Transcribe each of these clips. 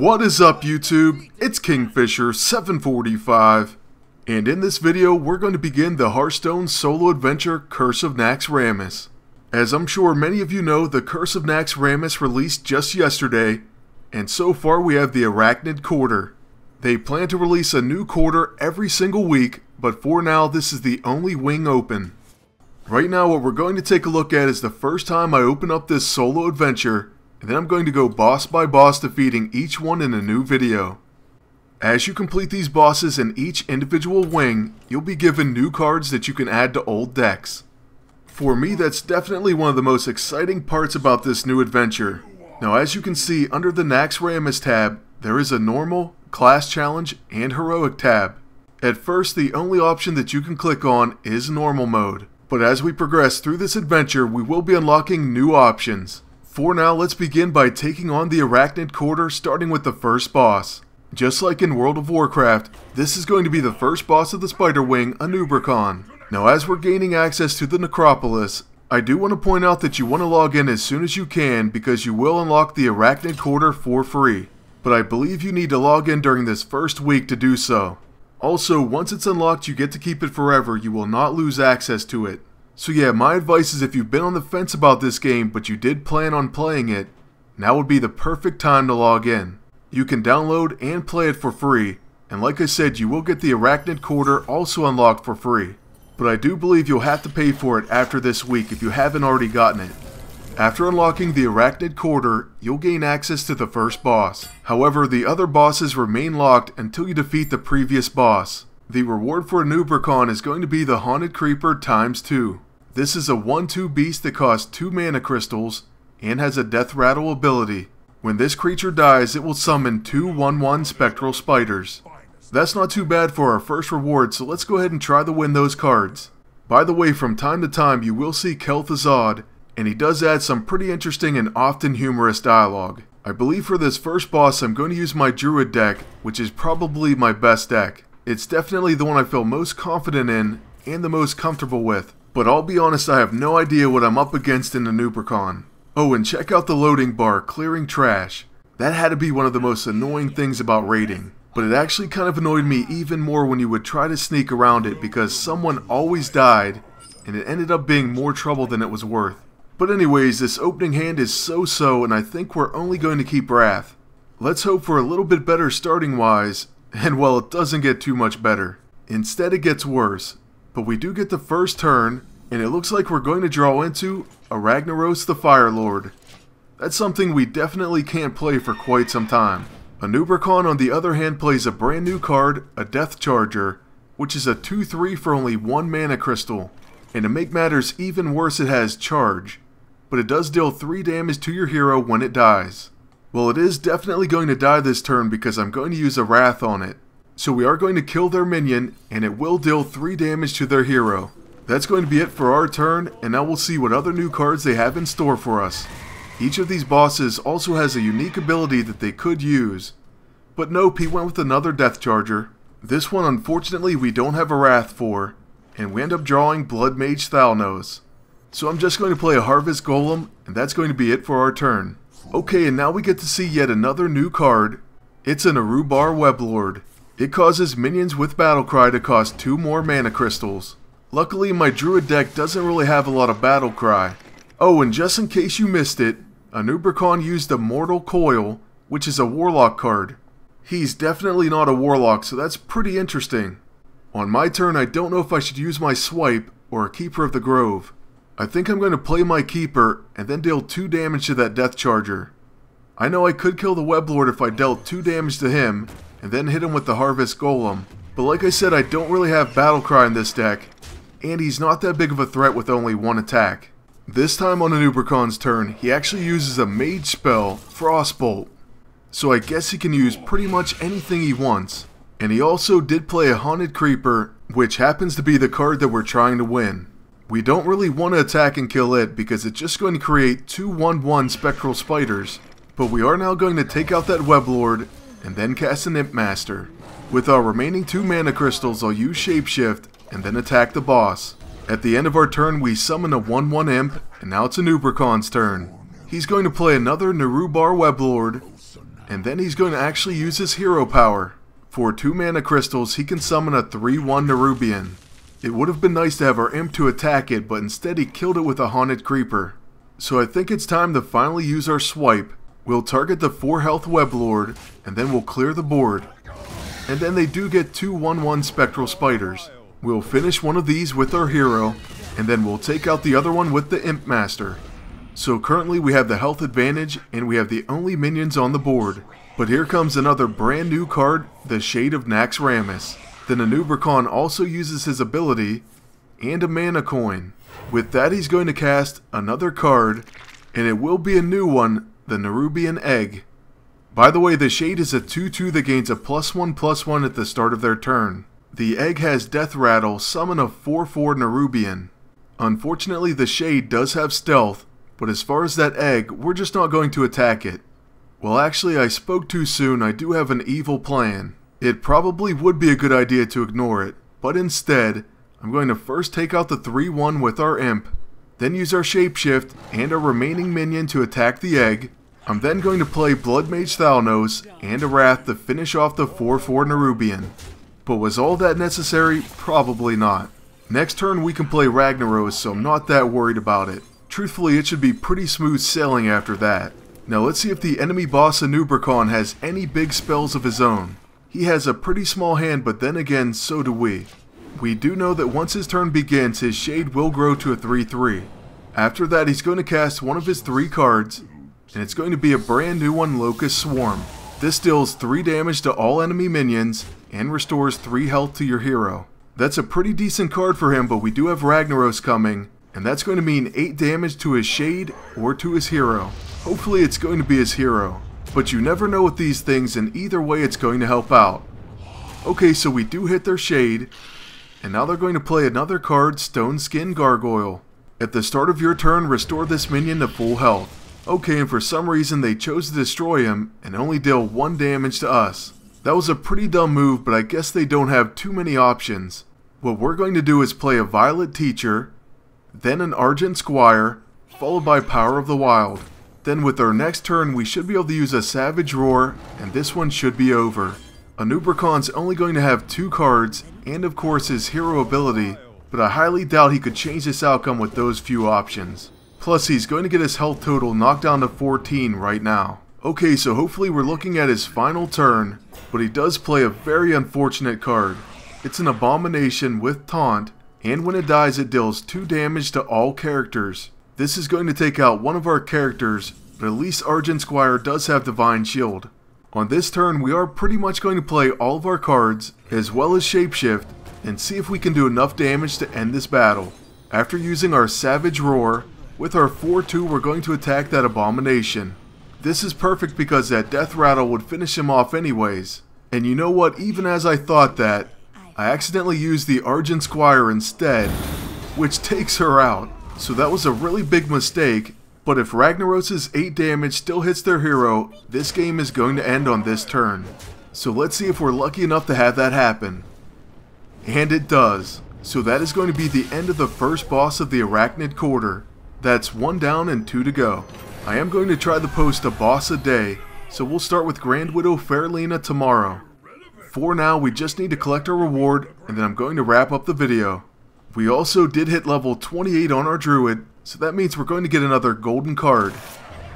What is up, YouTube? It's Kingfisher745, and in this video we're going to begin the Hearthstone solo adventure Curse of Naxxramus. As I'm sure many of you know, the Curse of Naxxramus released just yesterday, and so far we have the Arachnid Quarter. They plan to release a new quarter every single week, but for now this is the only wing open. Right now what we're going to take a look at is the first time I open up this solo adventure, and then I'm going to go boss by boss, defeating each one in a new video. As you complete these bosses in each individual wing, you'll be given new cards that you can add to old decks. For me, that's definitely one of the most exciting parts about this new adventure. Now, as you can see, under the Naxxramus tab, there is a normal, class challenge, and heroic tab. At first, the only option that you can click on is normal mode, but as we progress through this adventure, we will be unlocking new options. For now, let's begin by taking on the Arachnid Quarter, starting with the first boss. Just like in World of Warcraft, this is going to be the first boss of the Spider Wing, Anub'Rekhan. Now, as we're gaining access to the Necropolis, I do want to point out that you want to log in as soon as you can, because you will unlock the Arachnid Quarter for free. But I believe you need to log in during this first week to do so. Also, once it's unlocked, you get to keep it forever. You will not lose access to it. So yeah, my advice is if you've been on the fence about this game, but you did plan on playing it, now would be the perfect time to log in. You can download and play it for free, and like I said, you will get the Arachnid Quarter also unlocked for free. But I do believe you'll have to pay for it after this week if you haven't already gotten it. After unlocking the Arachnid Quarter, you'll gain access to the first boss. However, the other bosses remain locked until you defeat the previous boss. The reward for Anub'Rekhan is going to be the Haunted Creeper ×2. This is a 1/2 beast that costs 2 mana crystals and has a death rattle ability. When this creature dies, it will summon 2 1/1 spectral spiders. That's not too bad for our first reward, so let's go ahead and try to win those cards. By the way, from time to time you will see Kel'Thuzad, and he does add some pretty interesting and often humorous dialogue. I believe for this first boss I'm going to use my Druid deck, which is probably my best deck. It's definitely the one I feel most confident in and the most comfortable with. But I'll be honest, I have no idea what I'm up against in Anub'Rekhan. Oh, and check out the loading bar, clearing trash. That had to be one of the most annoying things about raiding. But it actually kind of annoyed me even more when you would try to sneak around it, because someone always died, and it ended up being more trouble than it was worth. But anyways, this opening hand is so-so, and I think we're only going to keep Wrath. Let's hope for a little bit better starting wise, and well, it doesn't get too much better. Instead, it gets worse. But we do get the first turn, and it looks like we're going to draw into Arachnid the Fire Lord. That's something we definitely can't play for quite some time. Anub'Rekhan, on the other hand, plays a brand new card, a Death Charger, which is a 2/3 for only 1 mana crystal. And to make matters even worse, it has Charge, but it does deal 3 damage to your hero when it dies. Well, it is definitely going to die this turn because I'm going to use a Wrath on it. So we are going to kill their minion, and it will deal 3 damage to their hero. That's going to be it for our turn, and now we'll see what other new cards they have in store for us. Each of these bosses also has a unique ability that they could use. But nope, he went with another Death Charger. This one, unfortunately, we don't have a Wrath for, and we end up drawing Blood Mage Thalnos. So I'm just going to play a Harvest Golem, and that's going to be it for our turn. Okay, and now we get to see yet another new card. It's an Arubar Weblord. It causes minions with Battlecry to cost 2 more mana crystals. Luckily, my Druid deck doesn't really have a lot of Battlecry. Oh, and just in case you missed it, Anub'Rekhan used a Mortal Coil, which is a Warlock card. He's definitely not a Warlock, so that's pretty interesting. On my turn, I don't know if I should use my Swipe or a Keeper of the Grove. I think I'm going to play my Keeper and then deal 2 damage to that Death Charger. I know I could kill the Weblord if I dealt 2 damage to him, and then hit him with the Harvest Golem. But like I said, I don't really have Battlecry in this deck, and he's not that big of a threat with only 1 attack. This time on Anub'Rekhan's turn, he actually uses a mage spell, Frostbolt. So I guess he can use pretty much anything he wants. And he also did play a Haunted Creeper, which happens to be the card that we're trying to win. We don't really want to attack and kill it because it's just going to create 2 1/1 spectral spiders. But we are now going to take out that Weblord, and then cast an Imp Master. With our remaining 2 mana crystals, I'll use Shapeshift, and then attack the boss. At the end of our turn, we summon a 1/1 Imp, and now it's Anub'Rekhan's turn. He's going to play another Arubar Weblord, And then he's going to actually use his hero power. For 2 mana crystals, he can summon a 3/1 Nerubian. It would have been nice to have our imp to attack it, but instead he killed it with a haunted creeper. So I think it's time to finally use our swipe. We'll target the 4 health Weblord, and then we'll clear the board. And then they do get 2 1/1 spectral spiders. We'll finish one of these with our hero, and then we'll take out the other one with the imp master. So currently we have the health advantage, and we have the only minions on the board. But here comes another brand new card, the Shade of Naxxramus. Then Anub'Rekhan also uses his ability, and a mana coin. With that he's going to cast another card, and it will be a new one, the Nerubian Egg. By the way, the Shade is a 2/2 that gains a +1/+1 at the start of their turn. The Egg has Death Rattle, summon a 4/4 Nerubian. Unfortunately the Shade does have stealth, but as far as that Egg, we're just not going to attack it. Well, actually I spoke too soon. I do have an evil plan. It probably would be a good idea to ignore it, but instead, I'm going to first take out the 3/1 with our imp, then use our shapeshift and our remaining minion to attack the Egg. I'm then going to play Blood Mage Thalnos and a Wrath to finish off the 4/4 Nerubian. But was all that necessary? Probably not. Next turn we can play Ragnaros, so I'm not that worried about it. Truthfully, it should be pretty smooth sailing after that. Now let's see if the enemy boss Anub'Rekhan has any big spells of his own. He has a pretty small hand, but then again, so do we. We do know that once his turn begins, his Shade will grow to a 3/3. After that, he's going to cast one of his 3 cards, and it's going to be a brand new one, Locust Swarm. This deals 3 damage to all enemy minions, and restores 3 health to your hero. That's a pretty decent card for him, but we do have Ragnaros coming, and that's going to mean 8 damage to his Shade or to his hero. Hopefully it's going to be his hero, but you never know with these things, and either way it's going to help out. Okay, so we do hit their Shade, and now they're going to play another card, Stone Skin Gargoyle. At the start of your turn, restore this minion to full health. Okay, and for some reason they chose to destroy him and only deal 1 damage to us. That was a pretty dumb move, but I guess they don't have too many options. What we're going to do is play a Violet Teacher, then an Argent Squire, followed by Power of the Wild. Then with our next turn we should be able to use a Savage Roar, and this one should be over. Anub'Rekhan's only going to have 2 cards, and of course his hero ability, but I highly doubt he could change this outcome with those few options. Plus he's going to get his health total knocked down to 14 right now. Okay, so hopefully we're looking at his final turn, but he does play a very unfortunate card. It's an Abomination with Taunt, and when it dies it deals 2 damage to all characters. This is going to take out one of our characters, but at least Argent Squire does have Divine Shield. On this turn we are pretty much going to play all of our cards, as well as Shapeshift, and see if we can do enough damage to end this battle. After using our Savage Roar, with our 4/2 we're going to attack that Abomination. This is perfect because that Death Rattle would finish him off anyways. And you know what, even as I thought that, I accidentally used the Argent Squire instead, which takes her out. So that was a really big mistake, but if Ragnaros' 8 damage still hits their hero, this game is going to end on this turn. So let's see if we're lucky enough to have that happen. And it does. So that is going to be the end of the first boss of the Arachnid Quarter. That's 1 down and 2 to go. I am going to try to post a boss a day, so we'll start with Grand Widow Fairlena tomorrow. For now, we just need to collect our reward, and then I'm going to wrap up the video. We also did hit level 28 on our Druid, so that means we're going to get another golden card.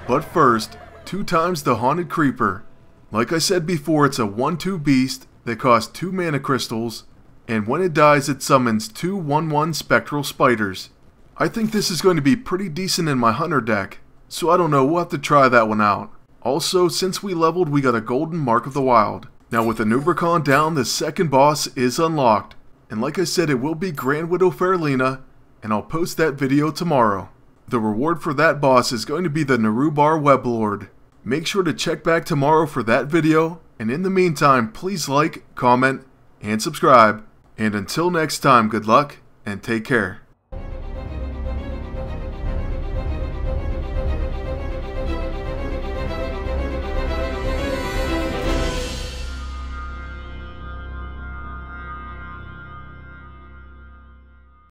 But first, 2 times the Haunted Creeper. Like I said before, it's a 1/2 beast that costs 2 mana crystals, and when it dies it summons 2 1/1 spectral spiders. I think this is going to be pretty decent in my hunter deck, so I don't know, we'll have to try that one out. Also, since we leveled, we got a golden Mark of the Wild. Now with Anub'Rekhan down, the second boss is unlocked, and like I said, it will be Grand Widow Fairlena, and I'll post that video tomorrow. The reward for that boss is going to be the Nerubar Weblord. Make sure to check back tomorrow for that video, and in the meantime, please like, comment, and subscribe. And until next time, good luck, and take care.